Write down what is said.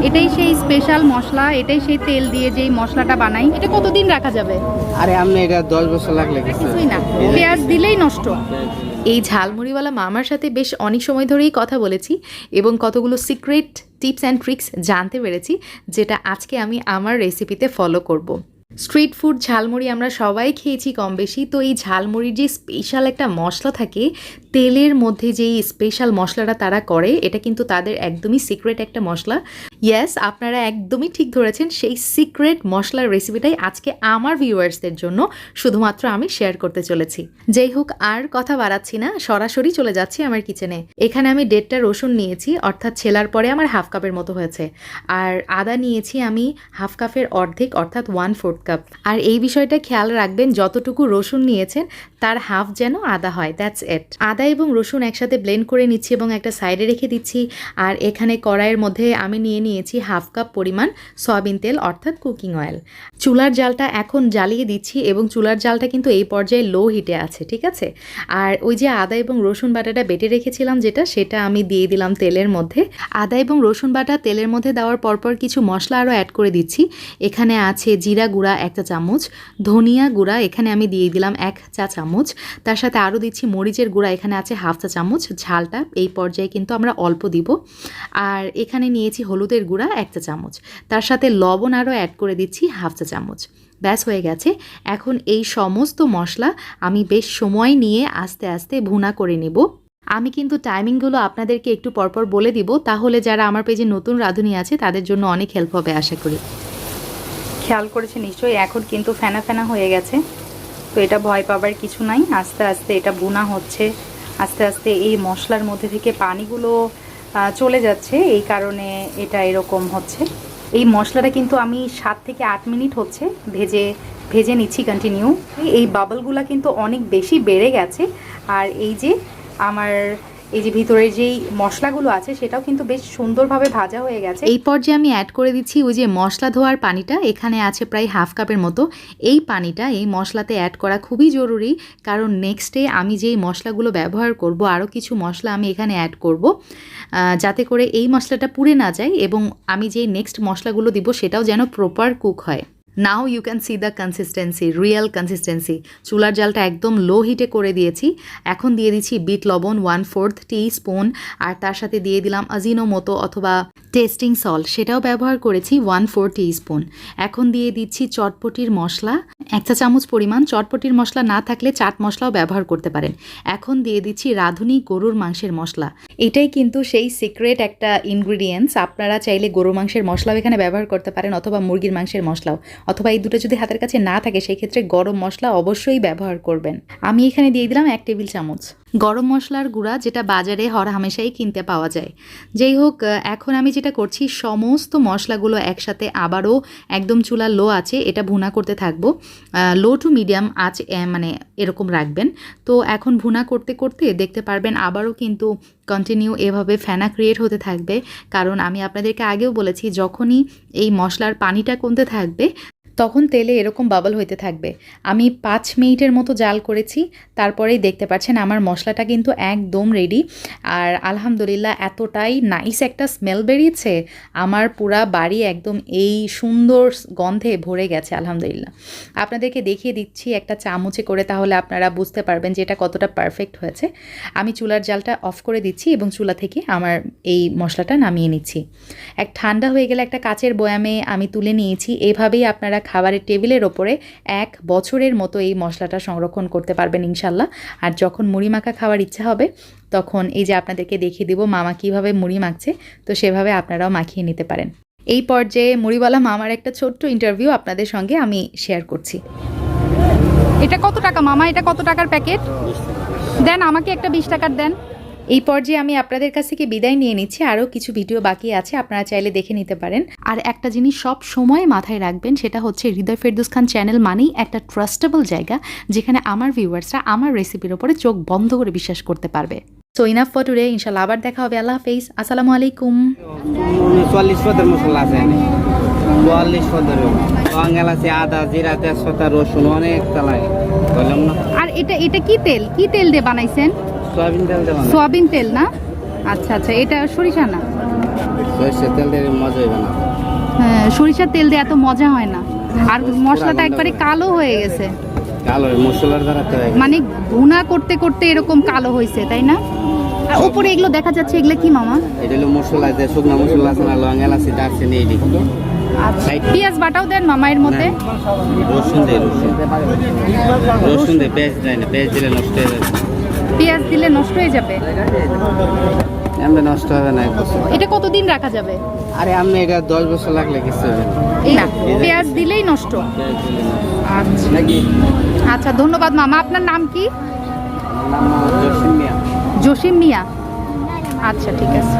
এটাই সেই স্পেশাল মশলা, এটাই সেই তেল দিয়ে যেই মশলাটা বানাই। এটা কতদিন রাখা যাবে? আরে আমি এটা 10 বছর লাগলে কিছুই না, পেঁয়াজ দিলেই নষ্ট। এই ঝালমুড়িওয়ালা মামার সাথে বেশ অনেক সময় ধরেই কথা বলেছি এবং কতগুলো সিক্রেট টিপস অ্যান্ড ট্রিক্স জানতে পেরেছি, যেটা আজকে আমি আমার রেসিপিতে ফলো করব। স্ট্রিট ফুড ঝালমুড়ি আমরা সবাই খেয়েছি কম বেশি, তো এই ঝালমুড়ির যে স্পেশাল একটা মশলা থাকে, তেলের মধ্যে যেই স্পেশাল মশলাটা তারা করে, এটা কিন্তু তাদের একদমই সিক্রেট একটা মশলা। ইয়েস, আপনারা একদমই ঠিক ধরেছেন, সেই সিক্রেট মশলার রেসিপিটাই আজকে আমার ভিউয়ার্সদের জন্য শুধুমাত্র আমি শেয়ার করতে চলেছি। যাই হোক, আর কথা বাড়াচ্ছি না, সরাসরি চলে যাচ্ছি আমার কিচেনে। এখানে আমি 1.5টা রসুন নিয়েছি, অর্থাৎ ছেলার পরে আমার হাফ কাপের মতো হয়েছে। আর আদা নিয়েছি আমি হাফ কাপের অর্ধেক, অর্থাৎ 1/4 কাপ। আর এই বিষয়টা খেয়াল রাখবেন, যতটুকু রসুন নিয়েছেন তার হাফ যেন আদা হয়, দ্যাটস ইট। আদা এবং রসুন একসাথে ব্লেন্ড করে নিচ্ছি এবং একটা সাইডে রেখে দিচ্ছি। আর এখানে কড়াইয়ের মধ্যে আমি নিয়েছি হাফ কাপ পরিমাণ সয়াবিন তেল, অর্থাৎ কুকিং অয়েল। চুলার জালটা এখন জ্বালিয়ে দিচ্ছি এবং চুলার জালটা কিন্তু এই পর্যায়ে লো হিটে আছে, ঠিক আছে? আর ওই যে আদা এবং রসুন বাটাটা বেটে রেখেছিলাম সেটা আমি দিয়ে দিলাম তেলের মধ্যে। আদা এবং রসুন বাটা তেলের মধ্যে দেওয়ার পরপর কিছু মশলা আরও অ্যাড করে দিচ্ছি। এখানে আছে জিরা গুঁড়া 1 চা চামচ, ধনিয়া গুঁড়া এখানে আমি দিয়ে দিলাম 1 চা চামচ, তার সাথে আরও দিচ্ছি মরিচের গুঁড়া, এখানে আছে হাফ চা চামচ। ঝালটা এই পর্যায়ে কিন্তু আমরা অল্প দিব। আর এখানে নিয়েছি হলুদের গুঁড়া 1 চা চামচ, তার সাথে লবণ আরও অ্যাড করে দিচ্ছি হাফ চা চামচ। ব্যাস হয়ে গেছে। এখন এই সমস্ত মশলা আমি বেশ সময় নিয়ে আস্তে আস্তে ভুনা করে নেব। আমি কিন্তু টাইমিংগুলো আপনাদেরকে একটু পরপর বলে দিব, তাহলে যারা আমার পেজে নতুন রাঁধুনি আছে তাদের জন্য অনেক হেল্প হবে আশা করি। খেয়াল করেছে নিশ্চয়ই, এখন কিন্তু ফেনা ফেনা হয়ে গেছে। তো এটা ভয় পাবার কিছু নাই, আস্তে আস্তে এটা ভুনা হচ্ছে, আস্তে আস্তে এই মশলার মধ্যে থেকে পানিগুলো চলে যাচ্ছে, এই কারণে এটা এরকম হচ্ছে। এই মশলাটা কিন্তু আমি 7 থেকে 8 মিনিট হচ্ছে ভেজে নিচ্ছি কন্টিনিউ। এই বাবলগুলো কিন্তু অনেক বেশি বেড়ে গেছে। আর এই যে আমার এই যে ভিতরের যেই মশলাগুলো আছে সেটাও কিন্তু বেশ সুন্দরভাবে ভাজা হয়ে গেছে। এই পর্যায়ে আমি অ্যাড করে দিচ্ছি ওই যে মশলা ধোয়ার পানিটা, এখানে আছে প্রায় হাফ কাপের মতো। এই পানিটা এই মশলাতে অ্যাড করা খুবই জরুরি, কারণ নেক্সটে আমি যেই মশলাগুলো ব্যবহার করব, আরও কিছু মশলা আমি এখানে অ্যাড করব, যাতে করে এই মশলাটা পুড়ে না যায় এবং আমি যেই নেক্সট মশলাগুলো দিব সেটাও যেন প্রপার কুক হয়। Now you can see the consistency, real consistency. চুলার জালটা একদম লো হিটে করে দিয়েছি। এখন দিয়ে দিচ্ছি বিট লবণ 1/4 টিস্পুন, আর তার সাথে দিয়ে দিলাম আজিনোমোটো অথবা টেস্টিং সল্ট, সেটাও ব্যবহার করেছি 1/4 টিস্পুন। এখন দিয়ে দিচ্ছি চটপটির মশলা 1 চা চামচ পরিমাণ। চটপটির মশলা না থাকলে চাট মশলাও ব্যবহার করতে পারেন। এখন দিয়ে দিচ্ছি রাঁধুনি গরুর মাংসের মশলা। এটাই কিন্তু সেই সিক্রেট একটা ইনগ্রিডিয়েন্টস। আপনারা চাইলে গরুর মাংসের মশলাও এখানে ব্যবহার করতে পারেন, অথবা মুরগির মাংসের মশলাও, অথবা এই দুটো যদি হাতের কাছে না থাকে সেই ক্ষেত্রে গরম মশলা অবশ্যই ব্যবহার করবেন। আমি এখানে দিয়ে দিলাম 1 টেবিল চামচ গরম মশলার গুঁড়া, যেটা বাজারে হরহামেশাই কিনতে পাওয়া যায়। যেই হোক, এখন আমি যেটা করছি, সমস্ত মশলাগুলো একসাথে আবারও একদম চুলা লো আছে এটা ভুনা করতে থাকবো। লো টু মিডিয়াম আঁচ মানে এরকম রাখবেন। তো এখন ভুনা করতে করতে দেখতে পারবেন আবারও কিন্তু কন্টিনিউ এভাবে ফেনা ক্রিয়েট হতে থাকবে, কারণ আমি আপনাদেরকে আগেও বলেছি, যখনই এই মশলার পানিটা কমতে থাকবে তখন তেলে এরকম বাবল হইতে থাকবে। আমি 5 মিনিটের মতো জাল করেছি, তারপরেই দেখতে পাচ্ছেন আমার মশলাটা কিন্তু একদম রেডি। আর আলহামদুলিল্লাহ এতটাই নাইস একটা স্মেল বেরিয়েছে, আমার পুরা বাড়ি একদম এই সুন্দর গন্ধে ভরে গেছে আলহামদুলিল্লাহ। আপনাদেরকে দেখিয়ে দিচ্ছি একটা চামচে করে, তাহলে আপনারা বুঝতে পারবেন যে এটা কতটা পারফেক্ট হয়েছে। আমি চুলার জালটা অফ করে দিচ্ছি এবং চুলা থেকে আমার এই মশলাটা নামিয়ে নিচ্ছি। ঠান্ডা হয়ে গেলে একটা কাচের বয়ামে আমি তুলে নিয়েছি। এভাবেই আপনারা খাবারের টেবিলের ওপরে 1 বছরের মতো এই মশলাটা সংরক্ষণ করতে পারবেন ইনশাল্লাহ। আর যখন মুড়ি মাখা খাওয়ার ইচ্ছা হবে তখন এই যে আপনাদেরকে দেখিয়ে দিব মামা কীভাবে মুড়ি মাখছে, তো সেভাবে আপনারাও মাখিয়ে নিতে পারেন। এই পর্যায়ে মুড়িওয়ালা মামার একটা ছোট্ট ইন্টারভিউ আপনাদের সঙ্গে আমি শেয়ার করছি। এটা কত টাকা মামা? এটা কত টাকার প্যাকেট? দেন আমাকে একটা 20 টাকার দেন। এই পর্যায়ে আমি আপনাদের কাছ থেকে বিদায় নিয়ে নিচ্ছি। আরও কিছু ভিডিও বাকি আছে, আপনারা চাইলে দেখে নিতে পারেন। আর একটা জিনিস সব সময় মাথায় রাখবেন, সেটা হচ্ছে হৃদয় ফেরদৌস খান চ্যানেল মানেই একটা ট্রাস্টেবল জায়গা, যেখানে আমার ভিউয়ার্সরা আমার রেসিপির ওপরে চোখ বন্ধ করে বিশ্বাস করতে পারবে। সো ইনাফ ফর টুডে, ইনশাল্লাহ আবার দেখা হবে। আল্লাহ হাফেজ, আসসালামু আলাইকুম। 40 পদের মশলা আছে, 42 পদের বাঙাল আছে, আদা জিরা তেজপাতা রসুন অনেক চালাই বললাম না। আর এটা কি তেল দিয়ে বানাইছেন? সয়াবিন তেল দেওয়া। সয়াবিন তেল না? আচ্ছা আচ্ছা, এটা সরিষা না? সরিষার তেল দিয়ে মজা হবে না। হ্যাঁ, সরিষার তেল দিয়ে এত মজা হয় না। আর মশলাটা একবারে কালো হয়ে গেছে, কালো মশলার দ্বারা তো মানে ভুনা করতে করতে এরকম কালো হয়েছে, তাই না? আর উপরে এগুলো দেখা যাচ্ছে, এগুলো কি মামা? এটা হলো মশলা, যে শুকনো মশলা আছে না, লং এলাচি দারচিনি এই দিকে। আচ্ছা, পেঁয়াজ বাটাও দেন মামা এর মধ্যে? রসুন দেয়, রসুন দেয়, পেঁয়াজ দেয় না, পেঁয়াজ দিলে নষ্ট হয়ে যাবে। পেঁয়াজ দিলে নষ্ট হয়ে যাবে? এমনি নষ্ট হবে না, 1 বছর। এটা কতদিন রাখা যাবে? আরে আমি এটা 10 বছর লাগলে কিছু হবে না। না, পেঁয়াজ দিলেই নষ্ট। আচ্ছা নাকি? আচ্ছা, ধন্যবাদ মামা। আপনার নাম কি? আমার নাম জসিম মিয়া। জসিম মিয়া। আচ্ছা, ঠিক আছে।